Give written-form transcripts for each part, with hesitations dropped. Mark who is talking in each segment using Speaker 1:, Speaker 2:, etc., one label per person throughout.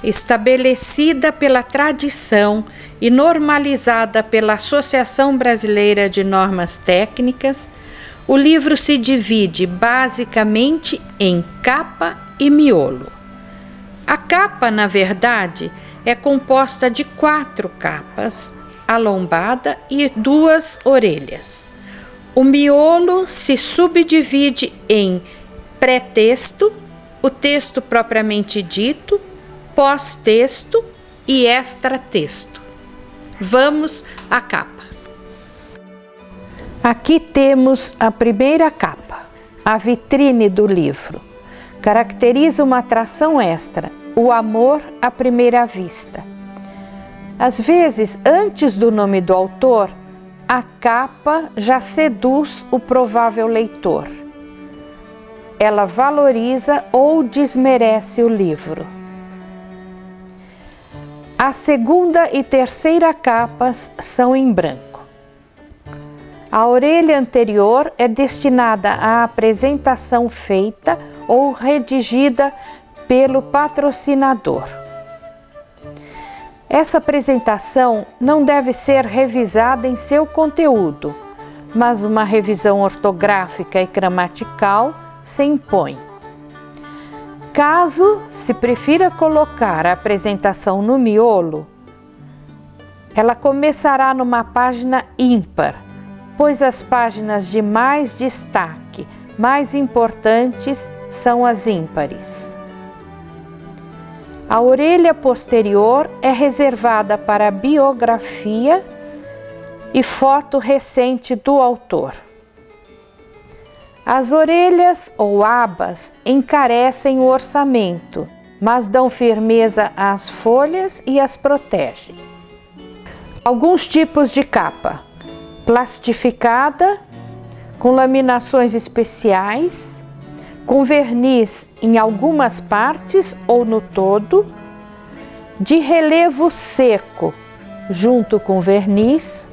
Speaker 1: estabelecida pela tradição e normalizada pela Associação Brasileira de Normas Técnicas, o livro se divide basicamente em capa e miolo. A capa, na verdade, é composta de 4 capas, a lombada e 2 orelhas. O miolo se subdivide em pré-texto, o texto propriamente dito, pós-texto e extra-texto. Vamos à capa. Aqui temos a primeira capa, a vitrine do livro. Caracteriza uma atração extra, o amor à primeira vista. Às vezes, antes do nome do autor, a capa já seduz o provável leitor. Ela valoriza ou desmerece o livro. A segunda e terceira capas são em branco. A orelha anterior é destinada à apresentação feita ou redigida pelo patrocinador. Essa apresentação não deve ser revisada em seu conteúdo, mas uma revisão ortográfica e gramatical se impõe. Caso se prefira colocar a apresentação no miolo, ela começará numa página ímpar, pois as páginas de mais destaque, mais importantes, são as ímpares. A orelha posterior é reservada para a biografia e foto recente do autor. As orelhas ou abas encarecem o orçamento, mas dão firmeza às folhas e as protegem. Alguns tipos de capa: plastificada, com laminações especiais, com verniz em algumas partes ou no todo, de relevo seco, junto com verniz,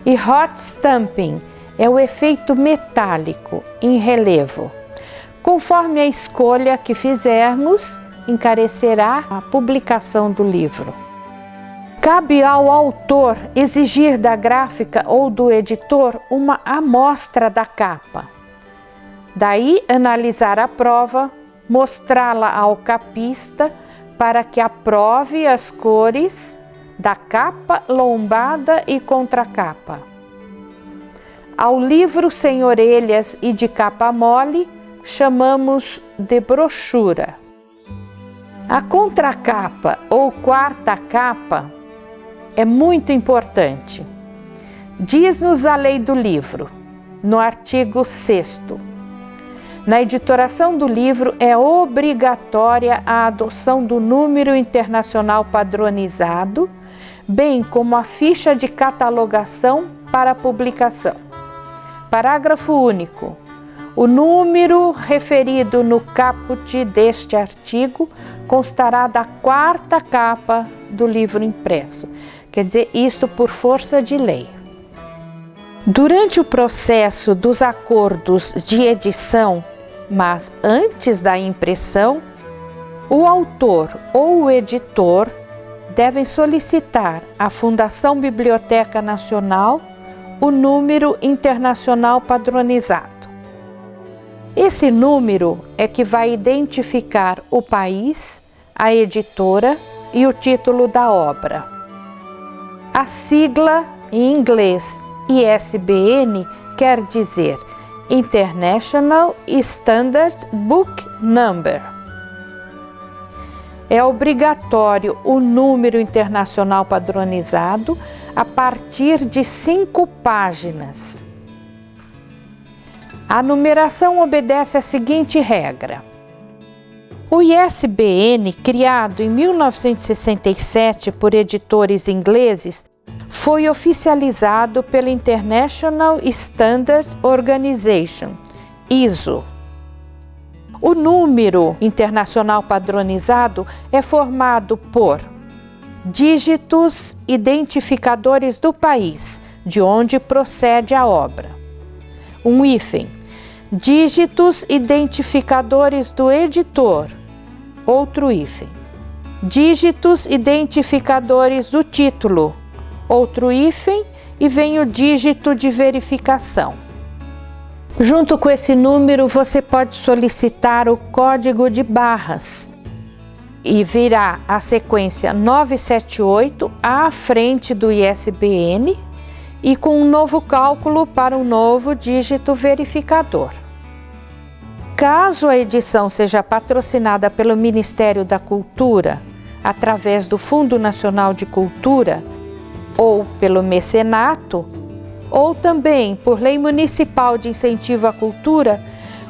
Speaker 1: e hot stamping é o efeito metálico em relevo. Conforme a escolha que fizermos, encarecerá a publicação do livro. Cabe ao autor exigir da gráfica ou do editor uma amostra da capa. Daí, analisar a prova, mostrá-la ao capista para que aprove as cores da capa, lombada e contracapa. Ao livro sem orelhas e de capa mole, chamamos de brochura. A contracapa ou quarta capa é muito importante. Diz-nos a lei do livro, no artigo 6º. Na editoração do livro é obrigatória a adoção do número internacional padronizado, bem como a ficha de catalogação para publicação. Parágrafo único. O número referido no caput deste artigo constará da quarta capa do livro impresso. Quer dizer, isto por força de lei. Durante o processo dos acordos de edição, mas antes da impressão, o autor ou o editor devem solicitar à Fundação Biblioteca Nacional o número internacional padronizado. Esse número é que vai identificar o país, a editora e o título da obra. A sigla em inglês ISBN quer dizer International Standard Book Number. É obrigatório o número internacional padronizado a partir de 5 páginas. A numeração obedece à seguinte regra. O ISBN, criado em 1967 por editores ingleses, foi oficializado pela International Standard Organization, ISO. O número internacional padronizado é formado por dígitos identificadores do país, de onde procede a obra. Um hífen. Dígitos identificadores do editor. Outro hífen. dígitos identificadores do título, outro hífen e vem o dígito de verificação. Junto com esse número, você pode solicitar o código de barras e virá a sequência 978 à frente do ISBN e com um novo cálculo para um novo dígito verificador. Caso a edição seja patrocinada pelo Ministério da Cultura, através do Fundo Nacional de Cultura, ou pelo mecenato, ou também por lei municipal de incentivo à cultura,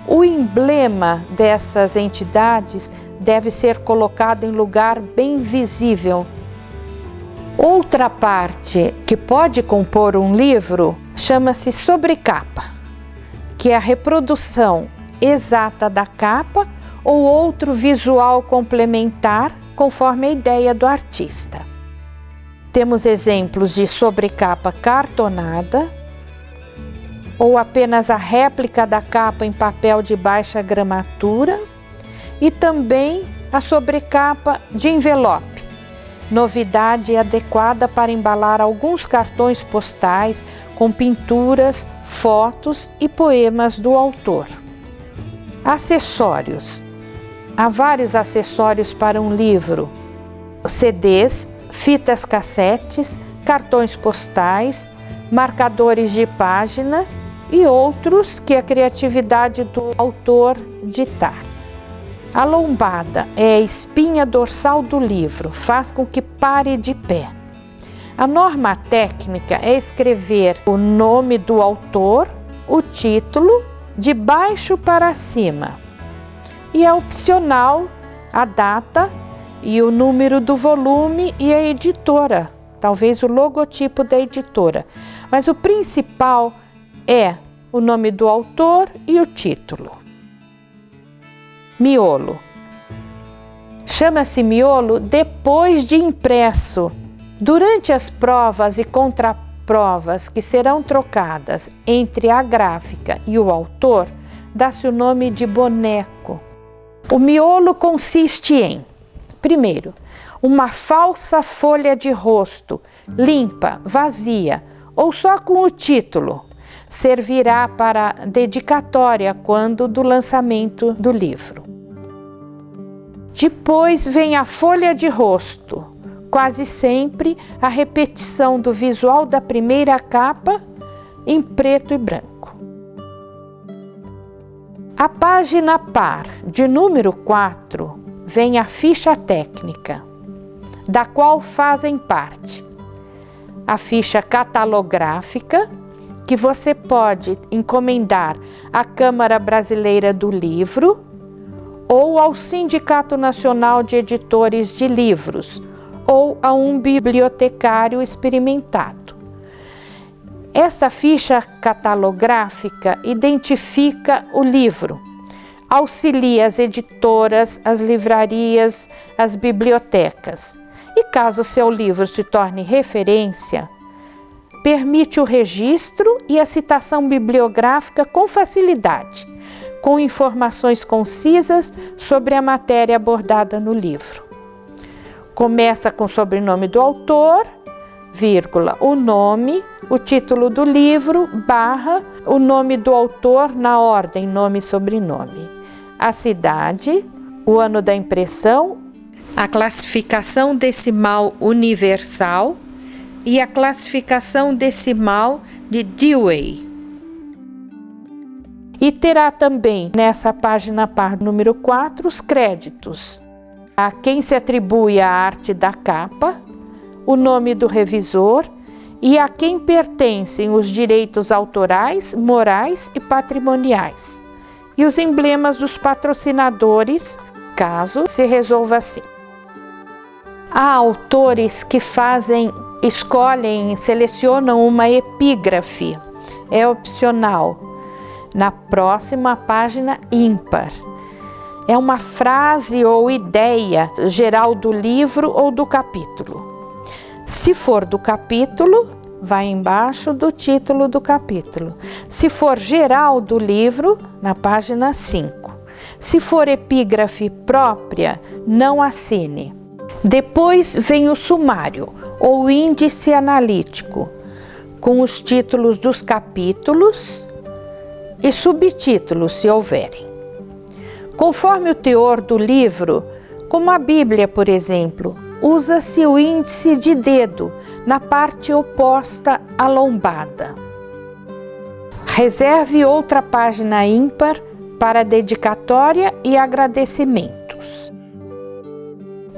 Speaker 1: o emblema dessas entidades deve ser colocado em lugar bem visível. Outra parte que pode compor um livro chama-se sobrecapa, que é a reprodução exata da capa ou outro visual complementar conforme a ideia do artista. Temos exemplos de sobrecapa cartonada ou apenas a réplica da capa em papel de baixa gramatura e também a sobrecapa de envelope, novidade adequada para embalar alguns cartões postais com pinturas, fotos e poemas do autor. Acessórios. Há vários acessórios para um livro: CDs, fitas cassetes, cartões postais, marcadores de página e outros que a criatividade do autor ditar. A lombada é a espinha dorsal do livro, faz com que pare de pé. A norma técnica é escrever o nome do autor, o título, de baixo para cima. E é opcional a data e o número do volume e a editora, talvez o logotipo da editora. Mas o principal é o nome do autor e o título. Miolo. Chama-se miolo depois de impresso. Durante as provas e contraprovas que serão trocadas entre a gráfica e o autor, dá-se o nome de boneco. O miolo consiste em, primeiro, uma falsa folha de rosto, limpa, vazia, ou só com o título. Servirá para dedicatória quando do lançamento do livro. Depois vem a folha de rosto, quase sempre a repetição do visual da primeira capa em preto e branco. A página par, de número 4, vem a ficha técnica, da qual fazem parte a ficha catalográfica, que você pode encomendar à Câmara Brasileira do Livro ou ao Sindicato Nacional de Editores de Livros ou a um bibliotecário experimentado. Esta ficha catalográfica identifica o livro, auxilia as editoras, as livrarias, as bibliotecas e, caso seu livro se torne referência, permite o registro e a citação bibliográfica com facilidade, com informações concisas sobre a matéria abordada no livro. Começa com o sobrenome do autor, vírgula, o nome, o título do livro, barra, o nome do autor na ordem, nome e sobrenome, a cidade, o ano da impressão, a classificação decimal universal e a classificação decimal de Dewey. E terá também nessa página par número 4 os créditos, a quem se atribui a arte da capa, o nome do revisor e a quem pertencem os direitos autorais, morais e patrimoniais, e os emblemas dos patrocinadores, caso se resolva assim. Há autores que escolhem, selecionam uma epígrafe, é opcional, na próxima página ímpar. É uma frase ou ideia geral do livro ou do capítulo. Se for do capítulo, vai embaixo do título do capítulo. Se for geral do livro, na página 5. Se for epígrafe própria, não assine. Depois vem o sumário, ou índice analítico, com os títulos dos capítulos e subtítulos, se houverem. Conforme o teor do livro, como a Bíblia, por exemplo, usa-se o índice de dedo na parte oposta à lombada. Reserve outra página ímpar para dedicatória e agradecimentos.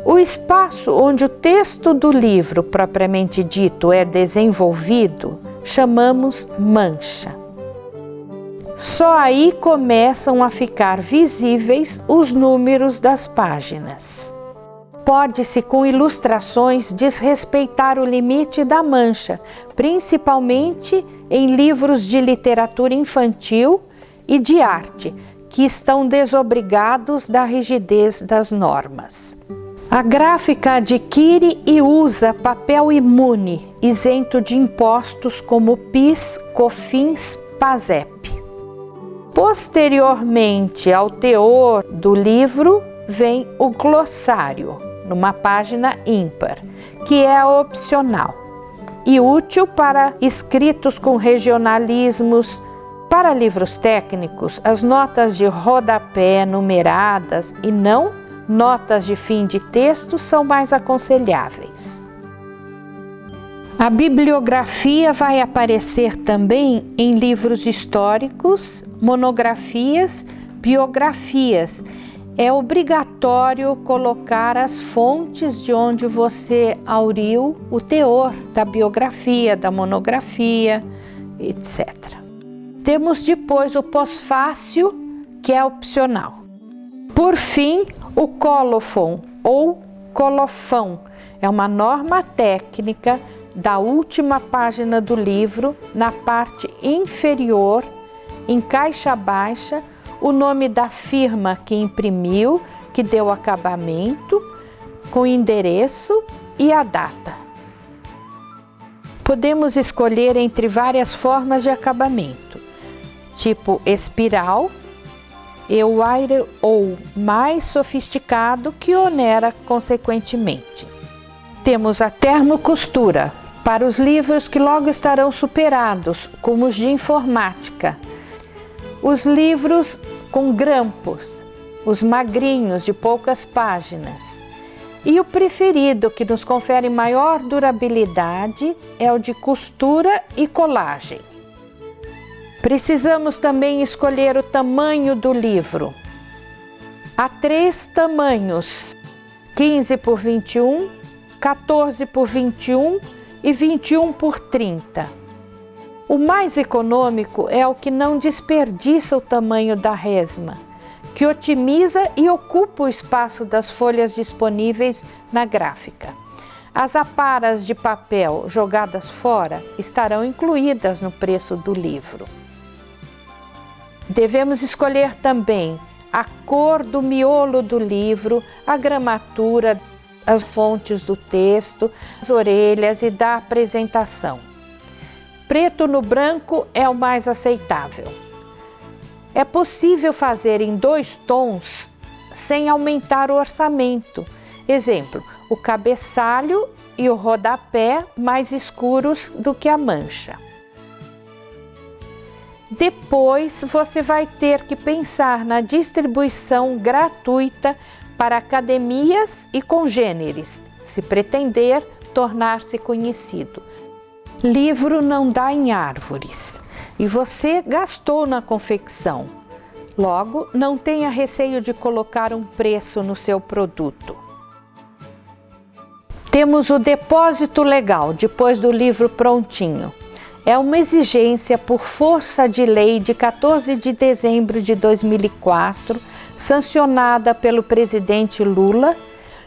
Speaker 1: O espaço onde o texto do livro propriamente dito é desenvolvido chamamos mancha. Só aí começam a ficar visíveis os números das páginas. Pode-se, com ilustrações, desrespeitar o limite da mancha, principalmente em livros de literatura infantil e de arte, que estão desobrigados da rigidez das normas. A gráfica adquire e usa papel imune, isento de impostos como PIS, COFINS, PASEP. Posteriormente ao teor do livro, vem o glossário, numa página ímpar, que é opcional e útil para escritos com regionalismos. Para livros técnicos, as notas de rodapé numeradas e não notas de fim de texto são mais aconselháveis. A bibliografia vai aparecer também em livros históricos, monografias, biografias. É obrigatório colocar as fontes de onde você auriu o teor da biografia, da monografia, etc. Temos depois o pós-fácil, que é opcional. Por fim, o cólofon ou colofão é uma norma técnica da última página do livro, na parte inferior, em caixa baixa, o nome da firma que imprimiu, que deu acabamento, com endereço e a data. Podemos escolher entre várias formas de acabamento, tipo espiral, e-wire ou mais sofisticado, que onera consequentemente. Temos a termocostura, para os livros que logo estarão superados, como os de informática. Os livros com grampos, os magrinhos de poucas páginas. E o preferido, que nos confere maior durabilidade, é o de costura e colagem. Precisamos também escolher o tamanho do livro. Há 3 tamanhos: 15 por 21, 14 por 21 e 21 por 30. O mais econômico é o que não desperdiça o tamanho da resma, que otimiza e ocupa o espaço das folhas disponíveis na gráfica. As aparas de papel jogadas fora estarão incluídas no preço do livro. Devemos escolher também a cor do miolo do livro, a gramatura, as fontes do texto, as orelhas e da apresentação. Preto no branco é o mais aceitável. É possível fazer em 2 tons sem aumentar o orçamento. Exemplo, o cabeçalho e o rodapé mais escuros do que a mancha. Depois você vai ter que pensar na distribuição gratuita para academias e congêneres, se pretender tornar-se conhecido. Livro não dá em árvores e você gastou na confecção. Logo, não tenha receio de colocar um preço no seu produto. Temos o depósito legal depois do livro prontinho. É uma exigência por força de lei de 14 de dezembro de 2004, sancionada pelo presidente Lula,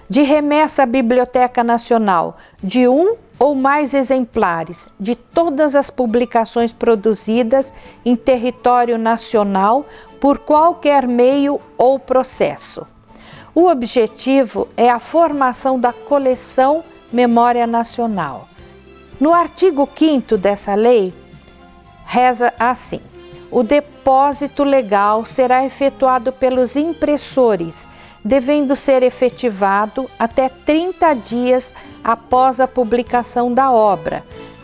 Speaker 1: de remessa à Biblioteca Nacional de 1 ou mais exemplares de todas as publicações produzidas em território nacional por qualquer meio ou processo. O objetivo é a formação da coleção Memória Nacional. No artigo 5º dessa lei, reza assim: o depósito legal será efetuado pelos impressores, devendo ser efetivado até 30 dias após a publicação da obra,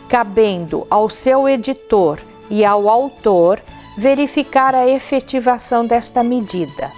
Speaker 1: cabendo ao seu editor e ao autor verificar a efetivação desta medida.